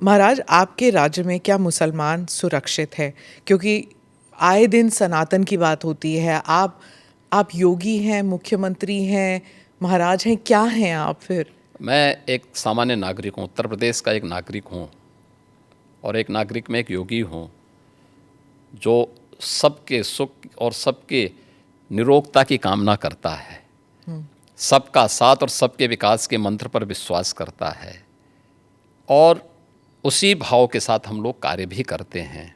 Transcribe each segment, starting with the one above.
महाराज, आपके राज्य में क्या मुसलमान सुरक्षित है? क्योंकि आए दिन सनातन की बात होती है। आप योगी हैं, मुख्यमंत्री हैं, महाराज हैं, क्या हैं आप फिर? मैं एक सामान्य नागरिक हूँ, उत्तर प्रदेश का एक नागरिक हूँ, और एक नागरिक में एक योगी हूँ जो सबके सुख और सबके निरोगता की कामना करता है, सबका साथ और सबके विकास के मंत्र पर विश्वास करता है, और उसी भाव के साथ हम लोग कार्य भी करते हैं।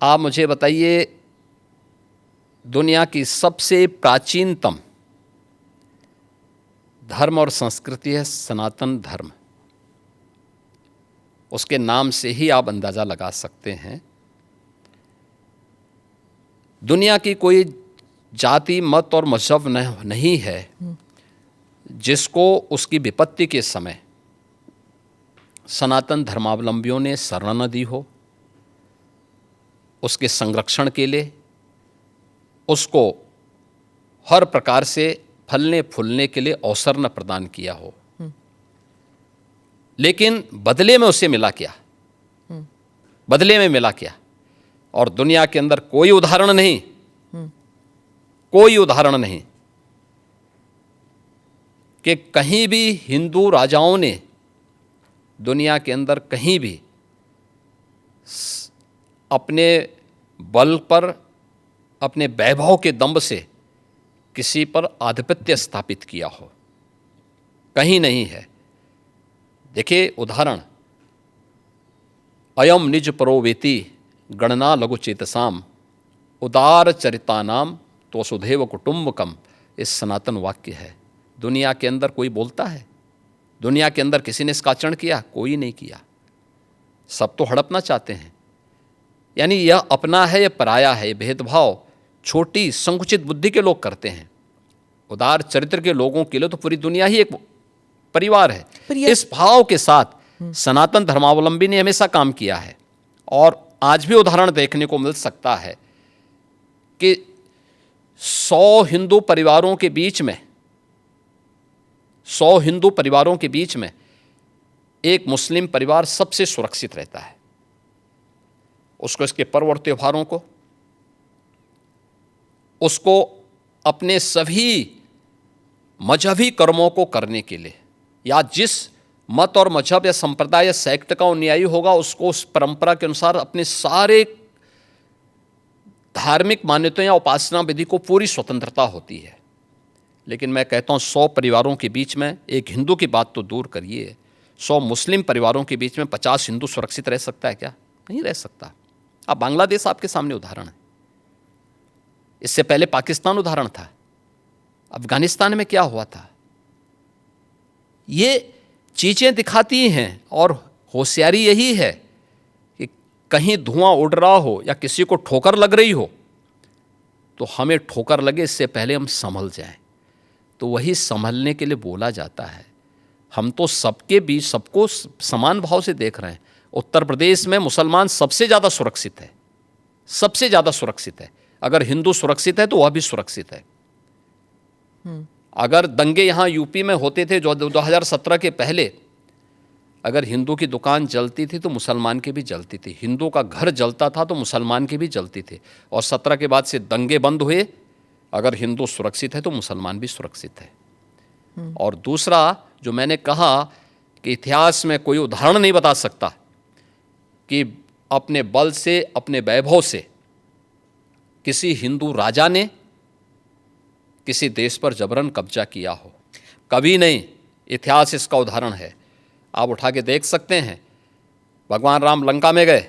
आप मुझे बताइए, दुनिया की सबसे प्राचीनतम धर्म और संस्कृति है सनातन धर्म। उसके नाम से ही आप अंदाज़ा लगा सकते हैं। दुनिया की कोई जाति, मत और मजहब नहीं है जिसको उसकी विपत्ति के समय सनातन धर्मावलंबियों ने शरण न दी हो, उसके संरक्षण के लिए उसको हर प्रकार से फलने फूलने के लिए अवसर न प्रदान किया हो। लेकिन बदले में उसे मिला क्या? बदले में मिला क्या? और दुनिया के अंदर कोई उदाहरण नहीं, कोई उदाहरण नहीं कि कहीं भी हिंदू राजाओं ने दुनिया के अंदर कहीं भी अपने बल पर, अपने वैभव के दंभ से किसी पर आधिपत्य स्थापित किया हो, कहीं नहीं है। देखिए उदाहरण, अयम निज परोवेति गणना लघु चेतसाम उदार चरितानाम तो वसुधैव कुटुंबकम, इस सनातन वाक्य है। दुनिया के अंदर कोई बोलता है? दुनिया के अंदर किसी ने इसका आचरण किया? कोई नहीं किया। सब तो हड़पना चाहते हैं। यानी यह अपना है, यह पराया है, यह भेदभाव छोटी संकुचित बुद्धि के लोग करते हैं। उदार चरित्र के लोगों के लिए तो पूरी दुनिया ही एक परिवार है। इस भाव के साथ सनातन धर्मावलंबी ने हमेशा काम किया है, और आज भी उदाहरण देखने को मिल सकता है कि 100 हिंदू परिवारों के बीच में, 100 हिंदू परिवारों के बीच में एक मुस्लिम परिवार सबसे सुरक्षित रहता है। उसको इसके पर्व और त्योहारों को, उसको अपने सभी मजहबी कर्मों को करने के लिए, या जिस मत और मजहब या संप्रदाय या सेक्ट का अनुयायी होगा उसको उस परंपरा के अनुसार अपने सारे धार्मिक मान्यताओं या उपासना विधि को पूरी स्वतंत्रता होती है। लेकिन मैं कहता हूँ 100 परिवारों के बीच में, एक हिंदू की बात तो दूर करिए, 100 मुस्लिम परिवारों के बीच में 50 हिंदू सुरक्षित रह सकता है क्या? नहीं रह सकता। अब बांग्लादेश आपके सामने उदाहरण है, इससे पहले पाकिस्तान उदाहरण था, अफगानिस्तान में क्या हुआ था। ये चीज़ें दिखाती हैं, और होशियारी यही है कि कहीं धुआं उड़ रहा हो या किसी को ठोकर लग रही हो तो हमें ठोकर लगे इससे पहले हम संभल जाएं। तो वही संभलने के लिए बोला जाता है। हम तो सबके बीच सबको समान भाव से देख रहे हैं। उत्तर प्रदेश में मुसलमान सबसे ज़्यादा सुरक्षित है, सबसे ज़्यादा सुरक्षित है। अगर हिंदू सुरक्षित है तो वह भी सुरक्षित है। अगर दंगे यहाँ यूपी में होते थे जो 2017 के पहले, अगर हिंदू की दुकान जलती थी तो मुसलमान की भी जलती थी, हिंदू का घर जलता था तो मुसलमान की भी जलती थी। और 17 के बाद से दंगे बंद हुए। अगर हिंदू सुरक्षित है तो मुसलमान भी सुरक्षित है। और दूसरा जो मैंने कहा कि इतिहास में कोई उदाहरण नहीं बता सकता कि अपने बल से, अपने वैभव से किसी हिंदू राजा ने किसी देश पर जबरन कब्जा किया हो, कभी नहीं। इतिहास इसका उदाहरण है, आप उठा के देख सकते हैं। भगवान राम लंका में गए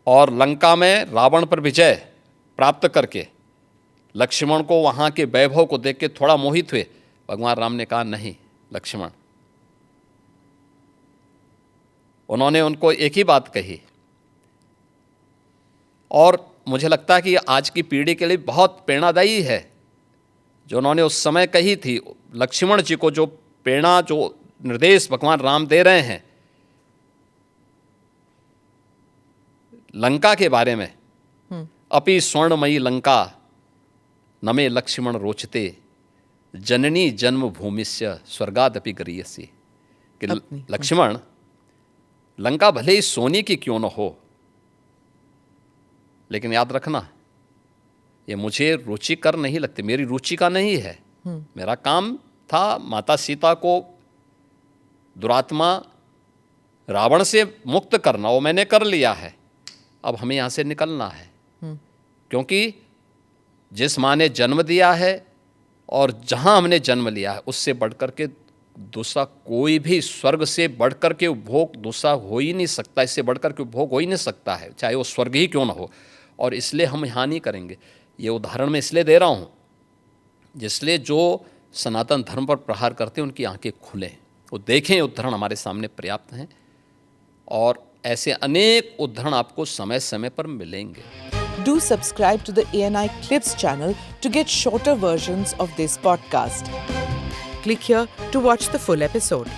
और लंका में रावण पर विजय प्राप्त करके लक्ष्मण को वहाँ के वैभव को देख के थोड़ा मोहित हुए। भगवान राम ने कहा नहीं लक्ष्मण, उन्होंने उनको एक ही बात कही, और मुझे लगता है कि आज की पीढ़ी के लिए बहुत प्रेरणादायी है जो उन्होंने उस समय कही थी। लक्ष्मण जी को जो प्रेरणा, जो निर्देश भगवान राम दे रहे हैं लंका के बारे में, अपि स्वर्णमयी लंका नमे लक्ष्मण रोचते जननी जन्म भूमिस्य स्वर्गादपि गरीयसी। कि लक्ष्मण, लंका भले ही सोने की क्यों न हो, लेकिन याद रखना ये मुझे रुचिकर नहीं लगती, मेरी रुचि का नहीं है। मेरा काम था माता सीता को दुरात्मा रावण से मुक्त करना, वो मैंने कर लिया है। अब हमें यहाँ से निकलना है, क्योंकि जिस माँ ने जन्म दिया है और जहाँ हमने जन्म लिया है उससे बढ़कर के दूसरा कोई भी, स्वर्ग से बढ़कर के उपभोग दूसरा हो ही नहीं सकता, इससे बढ़कर के उपभोग हो ही नहीं सकता है, चाहे वो स्वर्ग ही क्यों ना हो। और इसलिए हम यहाँ नहीं करेंगे। ये उदाहरण मैं इसलिए दे रहा हूँ जिसलिए जो सनातन धर्म पर प्रहार करते हैं उनकी आंखें खुलें, वो देखें। उदाहरण हमारे सामने पर्याप्त हैं और ऐसे अनेक उदाहरण आपको समय समय पर मिलेंगे। Do subscribe to the ANI Clips channel to get shorter versions of this podcast. Click here to watch the full episode.